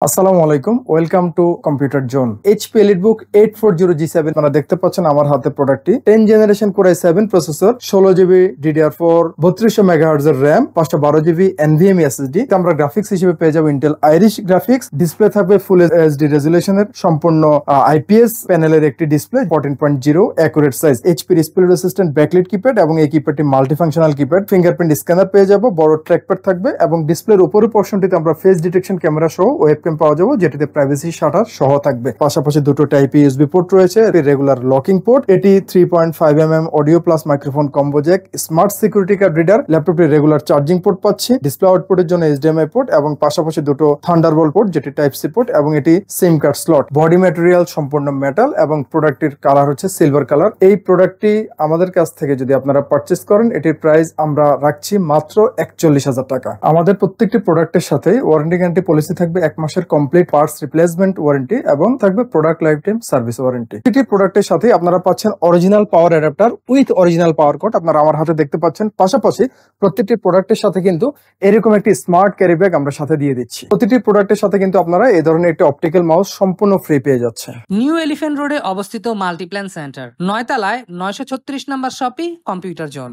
আসসালামু আলাইকুম, welcome to computer zone. HP EliteBook 840G7 আপনারা দেখতে পাচ্ছেন আমার হাতে প্রোডাক্টটি 10 generation core i7 processor, 16GB DDR4, 3200 megahertz এর RAM, 512GB NVMe SSD। আমরা গ্রাফিক্স হিসেবে পেয়ে যাবো ইন্টেল আইরিশ গ্রাফিক্স। ডিসপ্লে থাকবে ফুল এইচডি রেজুলেশনের, সম্পূর্ণ IPS প্যানেলের একটি display, 14.0 accurate size, HP display resistant backlight keypad এবং এই কিপ্যাডটি মাল্টিফাংশনাল কিপ্যাড। ফিঙ্গারপ্রিন্ট স্ক্যানার পেয়ে যাবো, বড় ট্র্যাকপ্যাড থাকবে এবং ডিসপ্লের উপরের পোর্শনটিতে আমরা ফেস ডিটেকশন ক্যামেরা সহ ওয়েবক্যাম পাওয়া যাবে, যেটিতে প্রাইভেসি শাটার সহ থাকবে। পাশাপাশি দুটো টাইপ ইউএসবি পোর্ট রয়েছে, রেগুলার লকিং পোর্ট, এটি 3.5mm audio plus microphone combo Jack, smart security card reader, ল্যাপটপটি রেগুলার চার্জিং পোর্ট পাচ্ছি, ডিসপ্লে আউটপুটের জন্য HDMI পোর্ট এবং পাশাপাশি দুটো থান্ডারবোল্ট পোর্ট যেটি টাইপ সি পোর্ট এবং এটি সিম কার্ড স্লট। বডি ম্যাটেরিয়াল সম্পূর্ণ মেটাল এবং প্রোডাক্টটির কালার হচ্ছে সিলভার কালার। এই প্রোডাক্টটি আমাদের কাছ থেকে যদি আপনারা পারচেস করেন, এটির প্রাইস আমরা রাখছি মাত্র 41,000 টাকা। আমাদের প্রত্যেকটি প্রোডাক্টের সাথে ওয়ারেন্টি গ্যারান্টি পলিসি থাকবে 1 মাসের কমপ্লিট পার্টস রিপ্লেসমেন্ট ওয়ারেন্টি এবং থাকবে product life time service warranty. প্রতিটি প্রোডাক্টের সাথে আপনারা পাচ্ছেন original power adapter with original power cord, আপনারা আমার হাতে দেখতে পাচ্ছেন। পাশাপাশি প্রত্যেকটি প্রোডাক্টের সাথে কিন্তু এরকম একটি স্মার্ট ক্যারি ব্যাগ আমরা সাথে দিয়ে দিচ্ছি। প্রতিটি প্রোডাক্টের সাথে কিন্তু আপনারা এই ধরনের একটি অপটিক্যাল মাউস সম্পূর্ণ ফ্রি পেয়ে যাচ্ছে। নিউ এলিফ্যান্ট রোডে অবস্থিত মাল্টিপ্ল্যান সেন্টার, 9 তলায় 936 নম্বর শপি কম্পিউটার জোন।